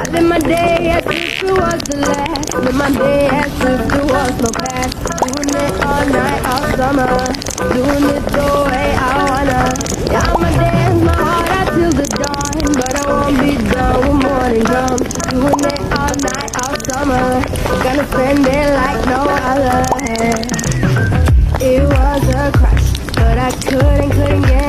I live my day as if it was the last. Live my day as if there was no past. Doing it all night, all summer. Doing it the way I wanna. Yeah, I'ma dance my heart out till the dawn, but I won't be done when morning comes. Doing it all night, all summer. Gonna spend it like no other. It was a crush, but I couldn't get